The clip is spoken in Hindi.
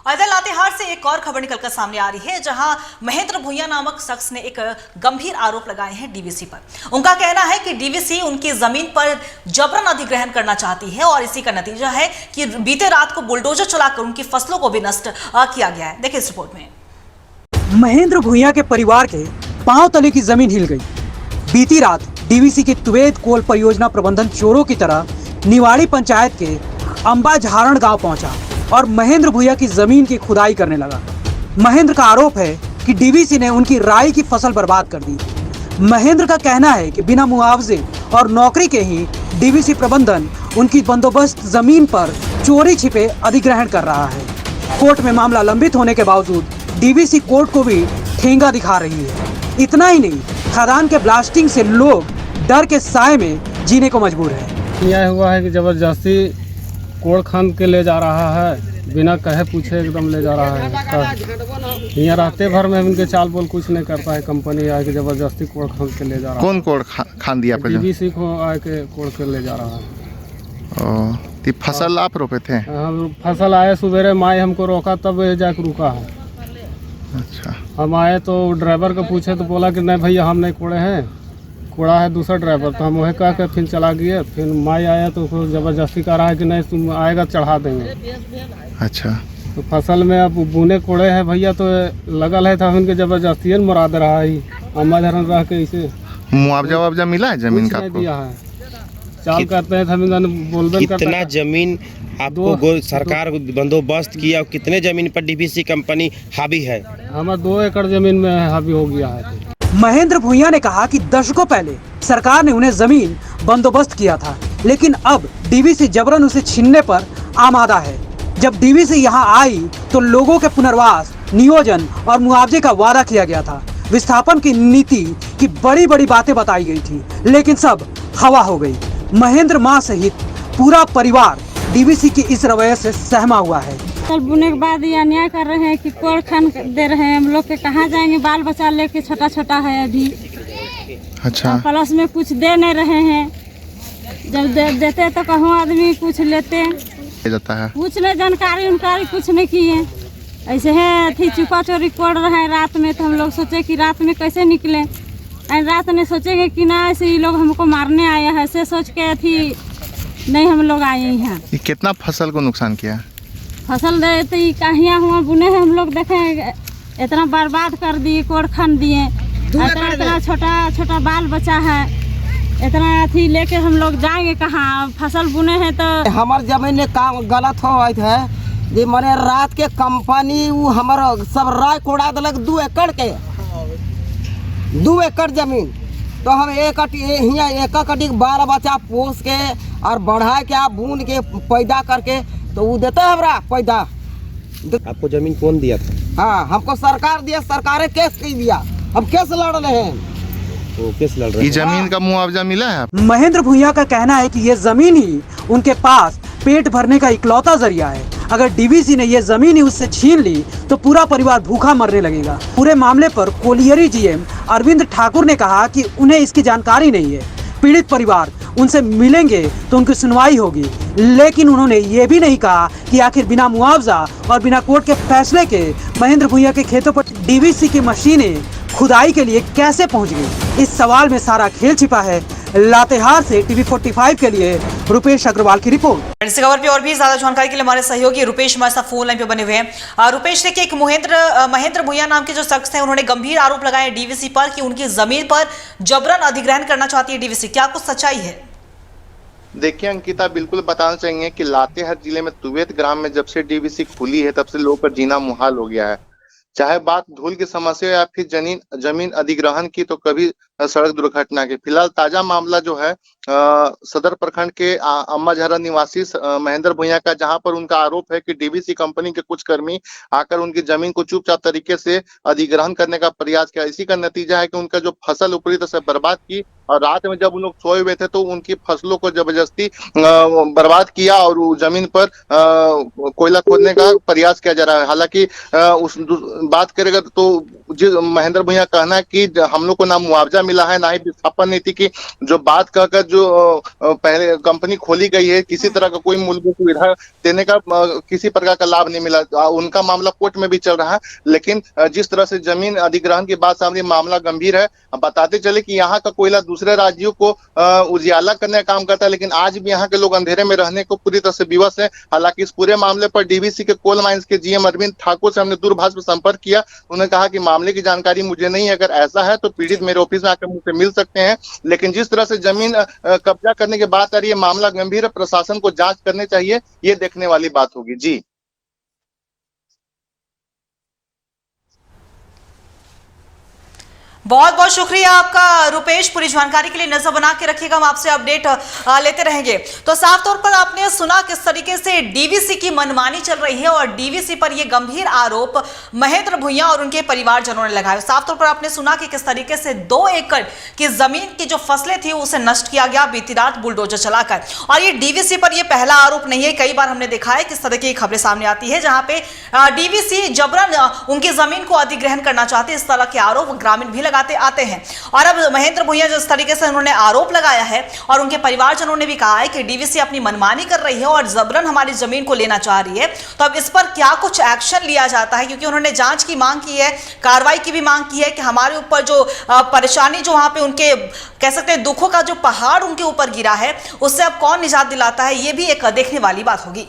इधर लातेहार से एक और खबर निकलकर सामने आ रही है, जहां महेंद्र भुइयां नामक शख्स ने एक गंभीर आरोप लगाए हैं डीवीसी पर। उनका कहना है कि डीवीसी उनकी जमीन पर जबरन अधिग्रहण करना चाहती है और इसी का नतीजा है कि बीते रात को बुलडोजर चलाकर उनकी फसलों को भी नष्ट किया गया है। देखिए इस रिपोर्ट में। महेंद्र भुइयां के परिवार के पांव तले की जमीन हिल गई। बीती रात डीवीसी के तुवेद कोल परियोजना प्रबंधन चोरों की तरह निवाड़ी पंचायत के अंबा झारण गांव पहुंचा और महेंद्र भुइयां की जमीन की खुदाई करने लगा। महेंद्र का आरोप है कि डीवीसी ने उनकी राई की फसल बर्बाद कर दी। महेंद्र का कहना है कि बिना मुआवजे और नौकरी के ही डीवीसी प्रबंधन उनकी बंदोबस्त जमीन पर चोरी छिपे अधिग्रहण कर रहा है। कोर्ट में मामला लंबित होने के बावजूद डीवीसी कोर्ट को भी ठेंगा दिखा रही है। इतना ही नहीं, खदान के ब्लास्टिंग से लोग डर के साए में जीने को मजबूर है। यह हुआ है कि जबरदस्ती कोड़ खान के ले जा रहा है, बिना कहे पूछे एकदम ले जा रहा है। यहाँ रहते भर में इनके चाल बोल कुछ नहीं करता है। कंपनी आके जबरदस्ती कोड़ खान के ले जा रहा है। कौन कोड़ खान दिया? डीवीसी को आके कोड़ के ले जा रहा है। तो फसल आप रोपे थे? हम फसल आए सुबेरे, माए हमको रोका तब जाके रुका है। अच्छा। हम आए तो ड्राइवर को पूछे तो बोला कि नहीं भैया हम नहीं कोड़े हैं, कोड़ा है दूसरा ड्राइवर। तो हम वही कह के फिर चला गए। फिर माई आया तो फिर जबरदस्ती कह रहा है कि नहीं तुम आएगा चढ़ा देंगे। अच्छा। तो फसल में अब बुने कोड़े हैं भैया, तो लगल है था उनके जबरदस्ती मुरा दे रहा है। अम्मा धरन रह के इसे मुआवजा मिला है जमीन का? दिया है, चाल करते हैं बोलबे। कितना जमीन आपको सरकार बंदोबस्त किया और कितने जमीन पर डीवीसी कंपनी हावी है? हमारा 2 एकड़ जमीन में हावी हो गया है। महेंद्र भुइयां ने कहा कि दशकों पहले सरकार ने उन्हें जमीन बंदोबस्त किया था, लेकिन अब डीवीसी जबरन उसे छीनने पर आमादा है। जब डीवीसी यहां आई तो लोगों के पुनर्वास, नियोजन और मुआवजे का वादा किया गया था। विस्थापन की नीति की बड़ी बड़ी बातें बताई गई थी, लेकिन सब हवा हो गई। महेंद्र मां सहित पूरा परिवार डीवीसी की इस रवैये से सहमा हुआ है। फसल बुने के बाद ये अन्याय कर रहे हैं कि कोड़ खान दे रहे हैं। हम लोग के कहाँ जाएंगे? बाल बच्चा लेके छोटा छोटा है अभी। अच्छा। प्लस में कुछ दे नहीं रहे हैं। जब देते तो कहूँ आदमी कुछ लेते जाता है। कुछ नहीं, जानकारी कुछ नहीं किए। ऐसे है थी चुपा चोरी कोड़ रहे हैं रात में। तो हम लोग सोचे कि रात में कैसे निकले। रात में सोचेंगे कि ना ऐसे ये लोग हमको मारने आए हैं, ऐसे सोच के थी नहीं हम लोग आए यहाँ। कितना फसल को नुकसान किया? फसल देते ही कहिया हुआ बुने हैं, हम लोग देखे इतना बर्बाद कर दिए, कोड़ खान दिए। इतना छोटा छोटा बाल बच्चा है, इतना अथी लेके हम लोग जाएंगे कहाँ? फसल बुने हैं तो हमार जमीन में काम गलत हो है। ये मने रात के कंपनी वो हमारा सब राय कोड़ा दिलक 2 एकड़ के, 2 एकड़ जमीन। तो हम एक कटी बाल बच्चा पोस के और बढ़ा के बून के पैदा करके तो वो देते है हमरा पैदा। आपको जमीन कौन दिया था? हाँ, हमको सरकार दिया, सरकार केस कर दिया। हम केस लड़ रहे हैं। वो केस लड़ रहे हैं। जमीन का मुआवजा मिला है? महेंद्र भुइयां का कहना है कि ये जमीन ही उनके पास पेट भरने का इकलौता जरिया है। अगर डीवीसी ने ये जमीन ही उससे छीन ली तो पूरा परिवार भूखा मरने लगेगा। पूरे मामले पर कोलियरी जीएम अरविंद ठाकुर ने कहा कि उन्हें इसकी जानकारी नहीं है। पीड़ित परिवार उनसे मिलेंगे तो उनकी सुनवाई होगी, लेकिन उन्होंने ये भी नहीं कहा कि आखिर बिना मुआवजा और बिना कोर्ट के फैसले के महेंद्र भुइयां के खेतों पर डीवीसी की मशीनें खुदाई के लिए कैसे पहुंच गई। इस सवाल में सारा खेल छिपा है। लातेहार से टीवी 45 के लिए रुपेश अग्रवाल की रिपोर्ट। इस खबर पे और भी ज्यादा जानकारी के लिए हमारे सहयोगी रुपेश हमारे साथ फोन लाइन पे बने हुए हैं। रुपेश, देखिए एक महेंद्र भुइयां नाम के जो शख्स हैं, उन्होंने गंभीर आरोप लगाए डीवीसी पर कि उनकी जमीन पर जबरन अधिग्रहण करना चाहती है डीवीसी। क्या कुछ सच्चाई है? देखिए अंकिता, बिल्कुल बताना चाहिए कि लातेहार जिले में तुवेद ग्राम में जब से डीवीसी खुली है तब से लोगों का जीना मुहाल हो गया है। चाहे बात धूल की समस्या या फिर जमीन अधिग्रहण की, तो कभी सड़क दुर्घटना की। फिलहाल ताजा मामला जो है सदर प्रखंड के अम्बाझरा निवासी महेंद्र भुइयां का, जहां पर उनका आरोप है कि डीवीसी कंपनी के कुछ कर्मी आकर उनकी जमीन को चुपचाप तरीके से अधिग्रहण करने का प्रयास किया। इसी का नतीजा है कि उनका जो फसल ऊपरी तरह से बर्बाद की और रात में जब उन लोग सोए हुए थे तो उनकी फसलों को जबरदस्ती बर्बाद किया और जमीन पर कोयला खोदने का प्रयास किया जा रहा है। हालांकि उस बात करेगा तो महेंद्र भुइयां कहना है कि हम लोग को ना मुआवजा मिला है, ना ही विस्थापन नीति की जो बात कहकर जो पहले कंपनी खोली गई है, किसी तरह का कोई मूलभूत सुविधा देने का किसी प्रकार का लाभ नहीं मिला। उनका मामला कोर्ट में भी चल रहा है, लेकिन जिस तरह से जमीन अधिग्रहण की बात सामने, मामला गंभीर है। बताते चले कि यहाँ का कोयला दूसरे राज्यों को उजियाला करने का काम करता है, लेकिन आज भी यहाँ के लोग अंधेरे में रहने को पूरी तरह से विवश है। हालांकि इस पूरे मामले पर डीवीसी के कोल माइंस के जीएम अरविंद ठाकुर से हमने दूरभाष पर संपर्क किया। उन्होंने कहा कि मामले की जानकारी मुझे नहीं है, अगर ऐसा है तो पीड़ित मेरे ऑफिस में आकर मुझसे मिल सकते हैं। लेकिन जिस तरह से जमीन कब्जा करने की बात आ रही है, मामला गंभीर है, प्रशासन को जांच करनी चाहिए, ये देखने वाली बात होगी। जी बहुत बहुत शुक्रिया आपका रुपेश, पूरी जानकारी के लिए। नजर बना के रखिएगा, हम आपसे अपडेट लेते रहेंगे। तो साफ तौर पर आपने सुना किस तरीके से डीवीसी की मनमानी चल रही है और डीवीसी पर यह गंभीर आरोप महेंद्र भुइयां और उनके परिवारजनों ने लगाया। साफ तौर पर आपने सुना कि किस तरीके से 2 एकड़ की जमीन की जो फसलें थी उसे नष्ट किया गया बीती रात बुलडोजर चलाकर। और ये डीवीसी पर यह पहला आरोप नहीं है, कई बार हमने देखा है किस तरह की खबरें सामने आती है जहां पे डीवीसी जबरन उनकी जमीन को अधिग्रहण करना चाहते, इस तरह के आरोप ग्रामीण भी आते हैं। और अब महेंद्र भुइयां जिस तरीके से उन्होंने आरोप लगाया है और उनके परिवारजनों ने भी कहा है कि डीवीसी अपनी मनमानी कर रही है और जबरन हमारी जमीन को लेना चाह रही है, तो अब इस पर क्या कुछ एक्शन लिया जाता है, क्योंकि उन्होंने जांच की मांग की है, कार्रवाई की भी मांग की है कि हमारे ऊपर जो परेशानी, जो वहां पे उनके कह सकते हैं दुखों का जो पहाड़ उनके ऊपर गिरा है, उससे अब कौन निजात दिलाता है, यह भी एक देखने वाली बात होगी।